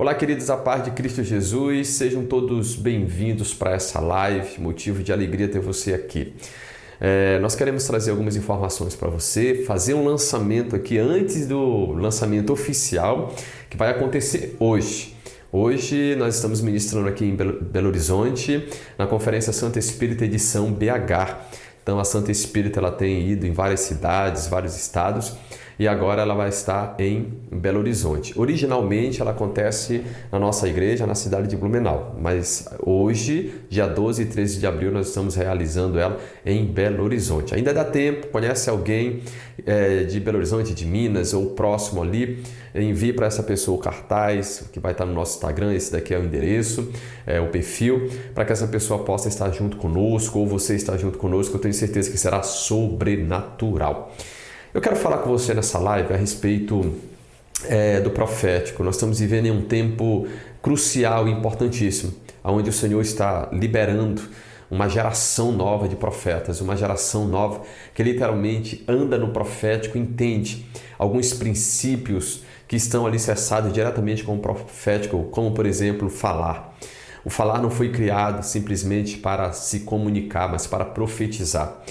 Olá, queridos, a paz de Cristo Jesus, sejam todos bem-vindos para essa live, motivo de alegria ter você aqui. Nós queremos trazer algumas informações para você, fazer um lançamento aqui antes do lançamento oficial, que vai acontecer hoje. Hoje nós estamos ministrando aqui em Belo Horizonte, na Conferência Santa Espírita edição BH. Então a Santa Espírita ela tem ido em várias cidades, vários estados, e agora ela vai estar em Belo Horizonte. Originalmente ela acontece na nossa igreja, na cidade de Blumenau, mas hoje, dia 12 e 13 de abril, nós estamos realizando ela em Belo Horizonte. Ainda dá tempo, conhece alguém de Belo Horizonte, de Minas ou próximo ali, envie para essa pessoa o cartaz que vai estar no nosso Instagram, esse daqui é o endereço, o perfil, para que essa pessoa possa estar junto conosco ou você estar junto conosco, eu tenho certeza que será sobrenatural. Eu quero falar com você nessa live a respeito do profético. Nós estamos vivendo em um tempo crucial e importantíssimo, onde o Senhor está liberando uma geração nova de profetas, uma geração nova que literalmente anda no profético, entende alguns princípios que estão alicerçados diretamente com o profético, como por exemplo, falar. O falar não foi criado simplesmente para se comunicar, mas para profetizar.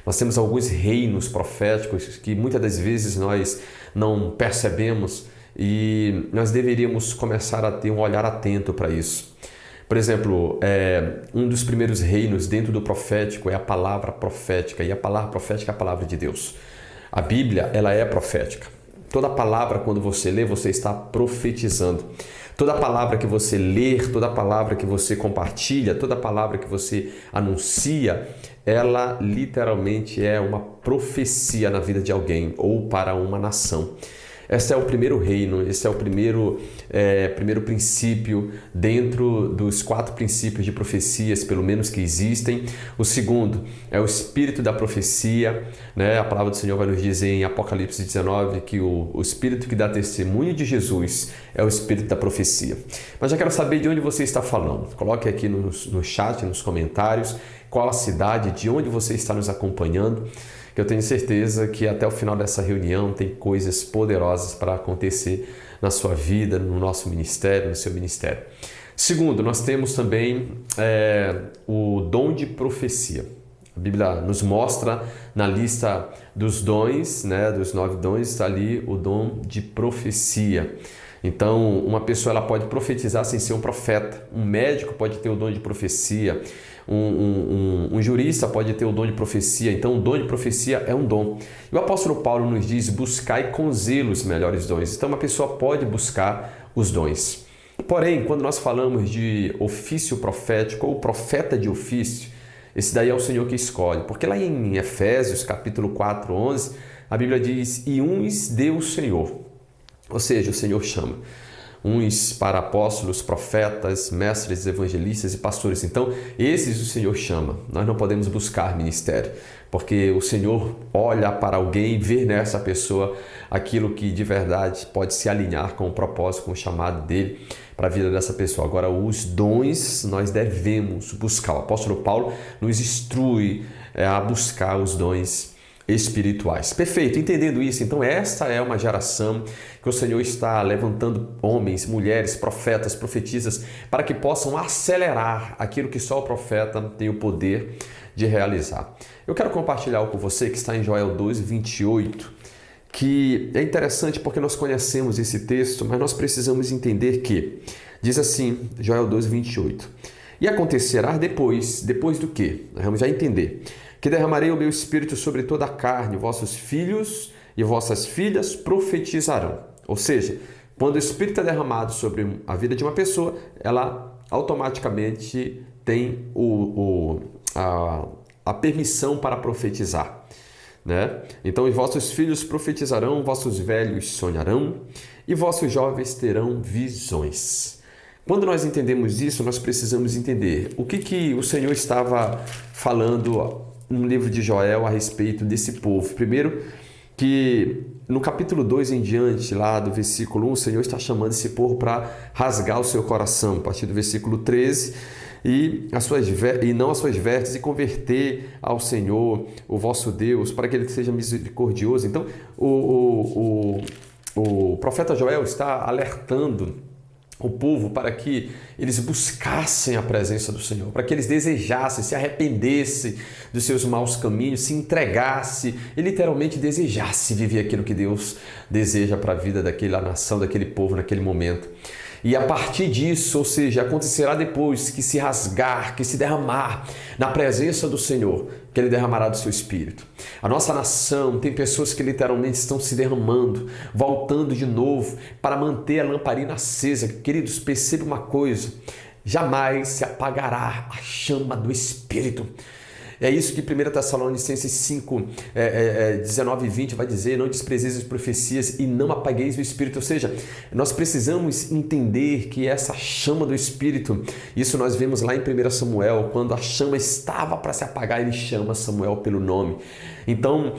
Nós temos alguns reinos proféticos que muitas das vezes nós não percebemos e nós deveríamos começar a ter um olhar atento para isso. Por exemplo, um dos primeiros reinos dentro do profético é a palavra profética, e a palavra profética é a palavra de Deus. A Bíblia, ela é profética. Toda palavra, quando você lê, você está profetizando. Toda palavra que você ler, toda palavra que você compartilha, toda palavra que você anuncia, ela literalmente é uma profecia na vida de alguém ou para uma nação. Esse é o primeiro reino, esse é o primeiro princípio dentro dos 4 princípios de profecias, pelo menos que existem. O segundo é o espírito da profecia, né? A palavra do Senhor vai nos dizer em Apocalipse 19 que o espírito que dá testemunho de Jesus é o espírito da profecia. Mas já quero saber de onde você está falando. Coloque aqui no chat, nos comentários, qual a cidade, de onde você está nos acompanhando. Que eu tenho certeza que até o final dessa reunião tem coisas poderosas para acontecer na sua vida, no nosso ministério, no seu ministério. Segundo, nós temos também o dom de profecia. A Bíblia nos mostra na lista dos dons, né, dos 9 dons, está ali o dom de profecia. Então, uma pessoa ela pode profetizar sem ser um profeta. Um médico pode ter o dom de profecia. Um jurista pode ter o dom de profecia. Então, o dom de profecia é um dom. E o apóstolo Paulo nos diz, buscai com zelo os melhores dons. Então, uma pessoa pode buscar os dons. Porém, quando nós falamos de ofício profético ou profeta de ofício, esse daí é o Senhor que escolhe. Porque lá em Efésios, capítulo 4, 11, a Bíblia diz, e uns deu o Senhor. Ou seja, o Senhor chama. Uns para apóstolos, profetas, mestres, evangelistas e pastores. Então, esses o Senhor chama. Nós não podemos buscar ministério, porque o Senhor olha para alguém e vê nessa pessoa aquilo que de verdade pode se alinhar com o propósito, com o chamado dele para a vida dessa pessoa. Agora, os dons nós devemos buscar. O apóstolo Paulo nos instrui a buscar os dons espirituais. Perfeito, entendendo isso, então esta é uma geração que o Senhor está levantando homens, mulheres, profetas, profetisas para que possam acelerar aquilo que só o profeta tem o poder de realizar. Eu quero compartilhar algo com você que está em Joel 2, 28, que é interessante porque nós conhecemos esse texto, mas nós precisamos entender que, diz assim, Joel 2, 28, e acontecerá depois do que? Nós vamos já entender. Que derramarei o meu espírito sobre toda a carne, vossos filhos e vossas filhas profetizarão. Ou seja, quando o espírito é derramado sobre a vida de uma pessoa, ela automaticamente tem a permissão para profetizar, né? Então, os vossos filhos profetizarão, vossos velhos sonharão e vossos jovens terão visões. Quando nós entendemos isso, nós precisamos entender o que o Senhor estava falando no livro de Joel a respeito desse povo. Primeiro, que no capítulo 2 em diante, lá do versículo 1, o Senhor está chamando esse povo para rasgar o seu coração, a partir do versículo 13, e não as suas vestes, e converter ao Senhor, o vosso Deus, para que Ele seja misericordioso. Então, o profeta Joel está alertando o povo para que eles buscassem a presença do Senhor, para que eles desejassem, se arrependessem dos seus maus caminhos, se entregassem e literalmente desejassem viver aquilo que Deus deseja para a vida daquela nação, daquele povo naquele momento. E a partir disso, ou seja, acontecerá depois que se rasgar, que se derramar na presença do Senhor, que Ele derramará do seu Espírito. A nossa nação tem pessoas que literalmente estão se derramando, voltando de novo para manter a lamparina acesa. Queridos, perceba uma coisa, jamais se apagará a chama do Espírito. É isso que 1 Tessalonicenses 5, 19 e 20 vai dizer: não desprezeis as profecias e não apagueis o Espírito. Ou seja, nós precisamos entender que essa chama do Espírito, isso nós vemos lá em 1 Samuel, quando a chama estava para se apagar, ele chama Samuel pelo nome. Então,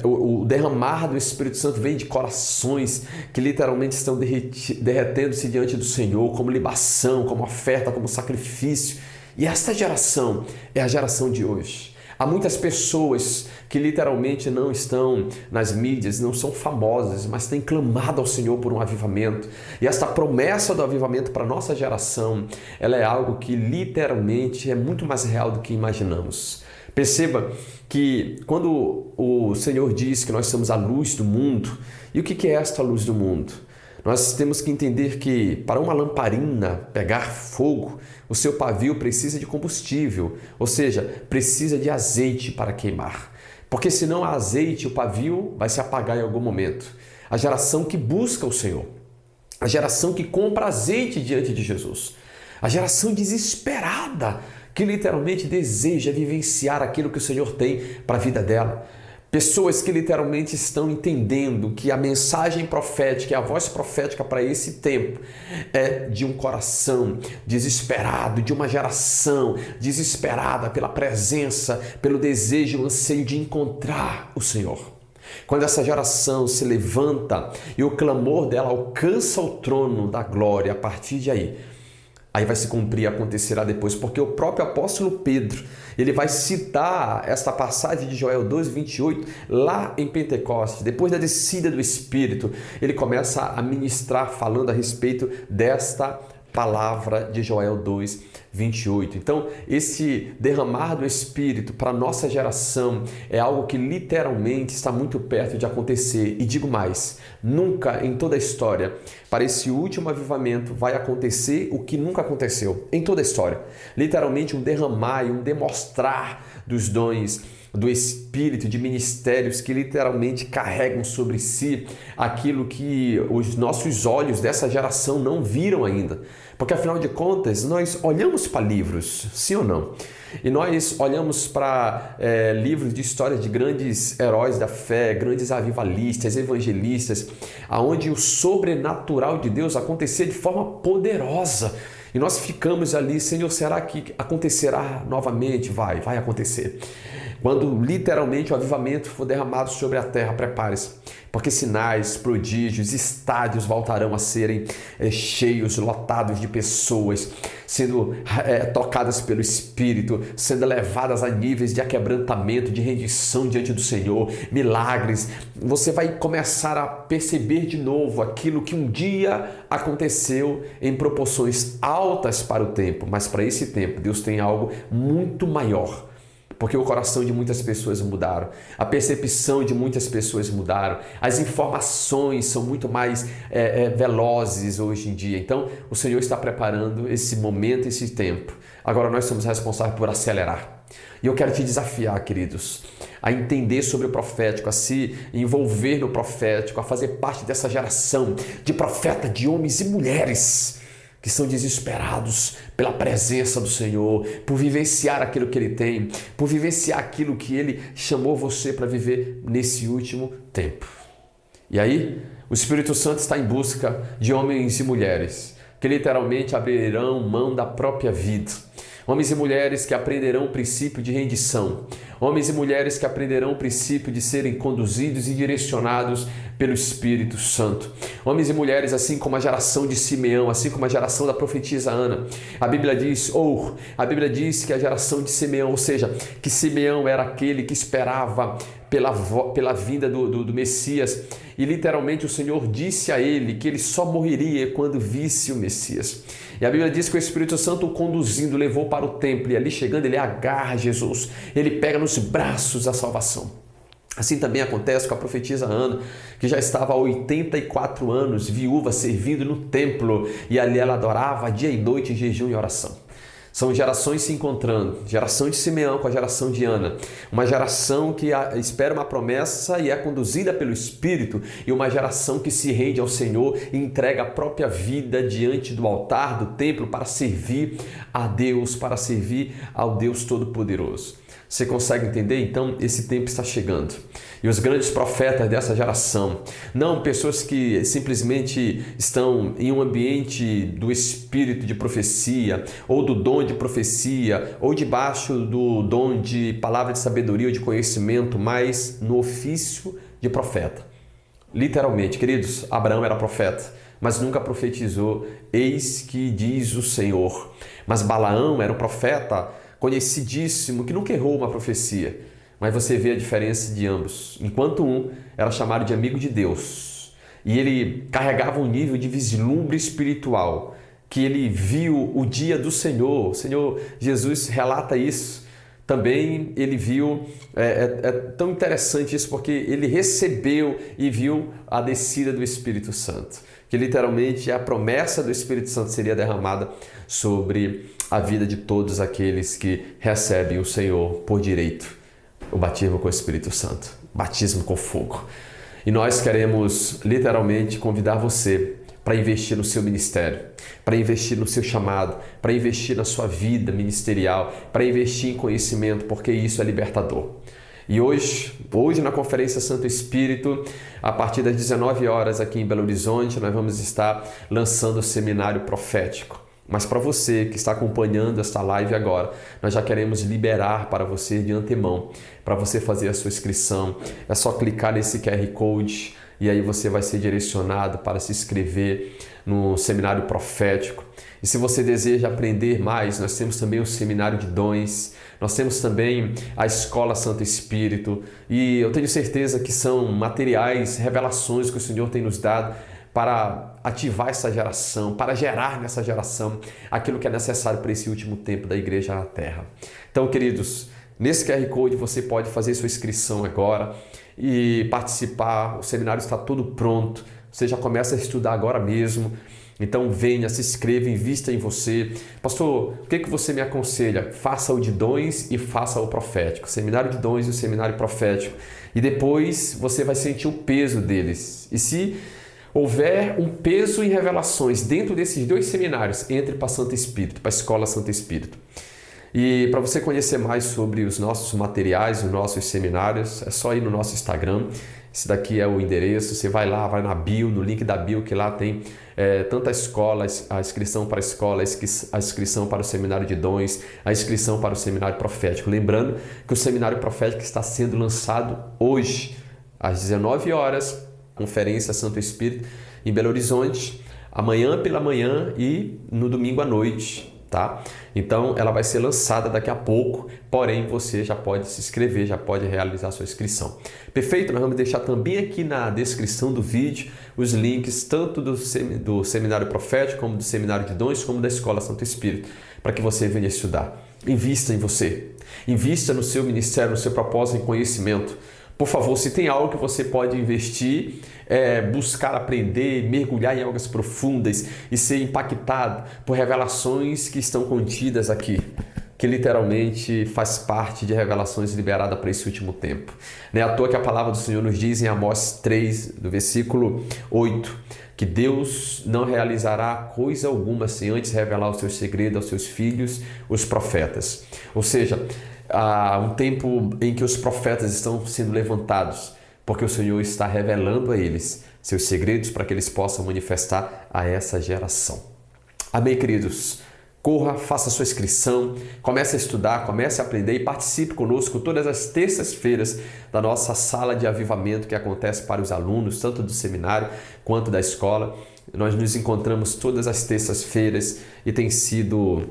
o derramar do Espírito Santo vem de corações que literalmente estão derretendo-se diante do Senhor, como libação, como oferta, como sacrifício. E esta geração é a geração de hoje. Há muitas pessoas que literalmente não estão nas mídias, não são famosas, mas têm clamado ao Senhor por um avivamento. E esta promessa do avivamento para a nossa geração, ela é algo que literalmente é muito mais real do que imaginamos. Perceba que quando o Senhor diz que nós somos a luz do mundo, e o que é esta luz do mundo? Nós temos que entender que para uma lamparina pegar fogo, o seu pavio precisa de combustível, ou seja, precisa de azeite para queimar. Porque se não há azeite, o pavio vai se apagar em algum momento. A geração que busca o Senhor, a geração que compra azeite diante de Jesus, a geração desesperada que literalmente deseja vivenciar aquilo que o Senhor tem para a vida dela. Pessoas que literalmente estão entendendo que a mensagem profética e a voz profética para esse tempo é de um coração desesperado, de uma geração desesperada pela presença, pelo desejo, o anseio de encontrar o Senhor. Quando essa geração se levanta e o clamor dela alcança o trono da glória, a partir de aí vai se cumprir, acontecerá depois, porque o próprio apóstolo Pedro, ele vai citar esta passagem de Joel 2:28 lá em Pentecostes. Depois da descida do Espírito, ele começa a ministrar falando a respeito desta palavra de Joel 2:28. Então, esse derramar do Espírito para a nossa geração é algo que literalmente está muito perto de acontecer. E digo mais, nunca em toda a história, para esse último avivamento, vai acontecer o que nunca aconteceu em toda a história. Literalmente um derramar e um demonstrar dos dons do Espírito, de ministérios que literalmente carregam sobre si aquilo que os nossos olhos dessa geração não viram ainda. Porque afinal de contas, nós olhamos para livros, sim ou não? E nós olhamos para livros de histórias de grandes heróis da fé, grandes avivalistas, evangelistas, aonde o sobrenatural de Deus acontecia de forma poderosa. E nós ficamos ali, Senhor, será que acontecerá novamente? Vai acontecer. Quando literalmente o avivamento for derramado sobre a terra, prepare-se, porque sinais, prodígios, estádios voltarão a serem cheios, lotados de pessoas, sendo tocadas pelo Espírito, sendo levadas a níveis de aquebrantamento, de rendição diante do Senhor, milagres. Você vai começar a perceber de novo aquilo que um dia aconteceu em proporções altas para o tempo, mas para esse tempo Deus tem algo muito maior. Porque o coração de muitas pessoas mudaram, a percepção de muitas pessoas mudaram, as informações são muito mais velozes hoje em dia. Então, o Senhor está preparando esse momento, esse tempo. Agora nós somos responsáveis por acelerar. E eu quero te desafiar, queridos, a entender sobre o profético, a se envolver no profético, a fazer parte dessa geração de profetas, de homens e mulheres que são desesperados pela presença do Senhor, por vivenciar aquilo que Ele tem, por vivenciar aquilo que Ele chamou você para viver nesse último tempo. E aí, o Espírito Santo está em busca de homens e mulheres que literalmente abrirão mão da própria vida. Homens e mulheres que aprenderão o princípio de rendição. Homens e mulheres que aprenderão o princípio de serem conduzidos e direcionados pelo Espírito Santo. Homens e mulheres, assim como a geração de Simeão, assim como a geração da profetisa Ana. A Bíblia diz que a geração de Simeão, ou seja, que Simeão era aquele que esperava pela vinda do Messias. E literalmente o Senhor disse a ele que ele só morreria quando visse o Messias. E a Bíblia diz que o Espírito Santo o conduzindo, levou para o templo, e ali chegando ele agarra Jesus, ele pega nos braços a salvação. Assim também acontece com a profetisa Ana, que já estava há 84 anos, viúva, servindo no templo, e ali ela adorava dia e noite em jejum e oração. São gerações se encontrando, geração de Simeão com a geração de Ana, uma geração que espera uma promessa e é conduzida pelo Espírito, e uma geração que se rende ao Senhor e entrega a própria vida diante do altar, do templo, para servir a Deus, para servir ao Deus Todo-Poderoso. Você consegue entender? Então, esse tempo está chegando. E os grandes profetas dessa geração, não pessoas que simplesmente estão em um ambiente do espírito de profecia, ou do dom de profecia, ou debaixo do dom de palavra de sabedoria ou de conhecimento, mas no ofício de profeta. Literalmente, queridos, Abraão era profeta, mas nunca profetizou, eis que diz o Senhor. Mas Balaão era um profeta conhecidíssimo, que nunca errou uma profecia, mas você vê a diferença de ambos. Enquanto um era chamado de amigo de Deus, e ele carregava um nível de vislumbre espiritual, que ele viu o dia do Senhor. O Senhor Jesus relata isso. Também ele viu, é tão interessante isso, porque ele recebeu e viu a descida do Espírito Santo, que literalmente a promessa do Espírito Santo seria derramada sobre a vida de todos aqueles que recebem o Senhor por direito, o batismo com o Espírito Santo, batismo com fogo. E nós queremos literalmente convidar você para investir no seu ministério, para investir no seu chamado, para investir na sua vida ministerial, para investir em conhecimento, porque isso é libertador. E hoje na Conferência Santo Espírito, a partir das 19 horas aqui em Belo Horizonte, nós vamos estar lançando o seminário profético. Mas para você que está acompanhando esta live agora, nós já queremos liberar para você de antemão, para você fazer a sua inscrição. É só clicar nesse QR Code e aí você vai ser direcionado para se inscrever no seminário profético. E se você deseja aprender mais, nós temos também o seminário de dons, nós temos também a Escola Santo Espírito, e eu tenho certeza que são materiais, revelações que o Senhor tem nos dado para ativar essa geração, para gerar nessa geração aquilo que é necessário para esse último tempo da igreja na terra. Então, queridos, nesse QR Code você pode fazer sua inscrição agora e participar. O seminário está todo pronto, você já começa a estudar agora mesmo. Então venha, se inscreva, invista em você. Pastor, o que você me aconselha? Faça o de dons e faça o profético. Seminário de dons e o seminário profético. E depois você vai sentir o peso deles. E se houver um peso em revelações dentro desses dois seminários, entre para Santo Espírito, para a Escola Santo Espírito. E para você conhecer mais sobre os nossos materiais, os nossos seminários, é só ir no nosso Instagram. Esse daqui é o endereço, você vai lá, vai na bio, no link da bio, que lá tem tanto a escola, a inscrição para a escola, a inscrição para o seminário de dons, a inscrição para o seminário profético. Lembrando que o seminário profético está sendo lançado hoje, às 19 horas, Conferência Santo Espírito, em Belo Horizonte, amanhã pela manhã e no domingo à noite. Tá? Então ela vai ser lançada daqui a pouco, porém você já pode se inscrever, já pode realizar sua inscrição. Perfeito? Nós vamos deixar também aqui na descrição do vídeo os links tanto do seminário profético, como do seminário de dons, como da Escola Santo Espírito, para que você venha estudar. Invista em você, invista no seu ministério, no seu propósito em conhecimento. Por favor, se tem algo que você pode investir, buscar aprender, mergulhar em águas profundas e ser impactado por revelações que estão contidas aqui, que literalmente faz parte de revelações liberadas para esse último tempo. Não é à toa que a palavra do Senhor nos diz em Amós 3, do versículo 8, que Deus não realizará coisa alguma sem antes revelar o seu segredo aos seus filhos, os profetas. Ou seja, há um tempo em que os profetas estão sendo levantados, porque o Senhor está revelando a eles seus segredos para que eles possam manifestar a essa geração. Amém, queridos? Corra, faça sua inscrição, comece a estudar, comece a aprender e participe conosco todas as terças-feiras da nossa sala de avivamento que acontece para os alunos, tanto do seminário quanto da escola. Nós nos encontramos todas as terças-feiras e tem sido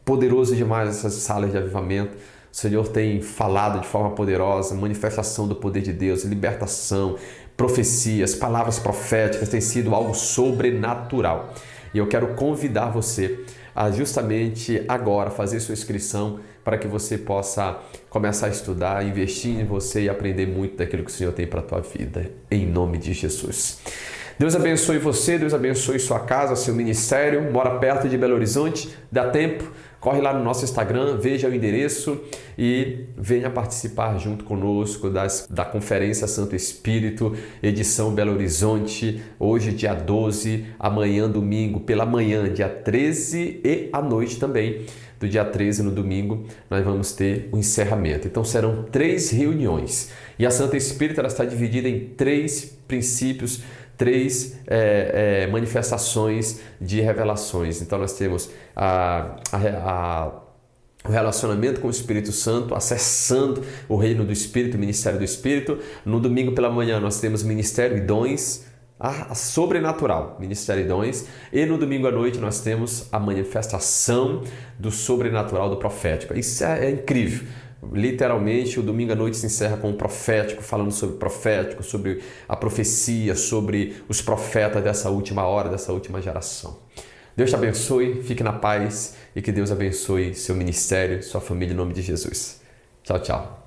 poderoso demais essas salas de avivamento. O Senhor tem falado de forma poderosa, manifestação do poder de Deus, libertação, profecias, palavras proféticas, tem sido algo sobrenatural. E eu quero convidar você a justamente agora fazer sua inscrição para que você possa começar a estudar, investir em você e aprender muito daquilo que o Senhor tem para a tua vida, em nome de Jesus. Deus abençoe você, Deus abençoe sua casa, seu ministério, mora perto de Belo Horizonte, dá tempo, corre lá no nosso Instagram, veja o endereço e venha participar junto conosco da Conferência Santo Espírito, edição Belo Horizonte, hoje dia 12, amanhã domingo, pela manhã, dia 13 e à noite também. Do dia 13 no domingo, nós vamos ter o encerramento. Então serão 3 reuniões. E a Santo Espírito ela está dividida em 3 princípios, 3 manifestações de revelações. Então nós temos o relacionamento com o Espírito Santo, acessando o reino do Espírito, o ministério do Espírito. No domingo pela manhã nós temos ministério e dons, a sobrenatural, ministério e dons. E no domingo à noite nós temos a manifestação do sobrenatural, do profético. Isso é incrível. Literalmente, o domingo à noite se encerra com o profético, falando sobre o profético, sobre a profecia, sobre os profetas dessa última hora, dessa última geração. Deus te abençoe, fique na paz e que Deus abençoe seu ministério, sua família, em nome de Jesus. Tchau, tchau.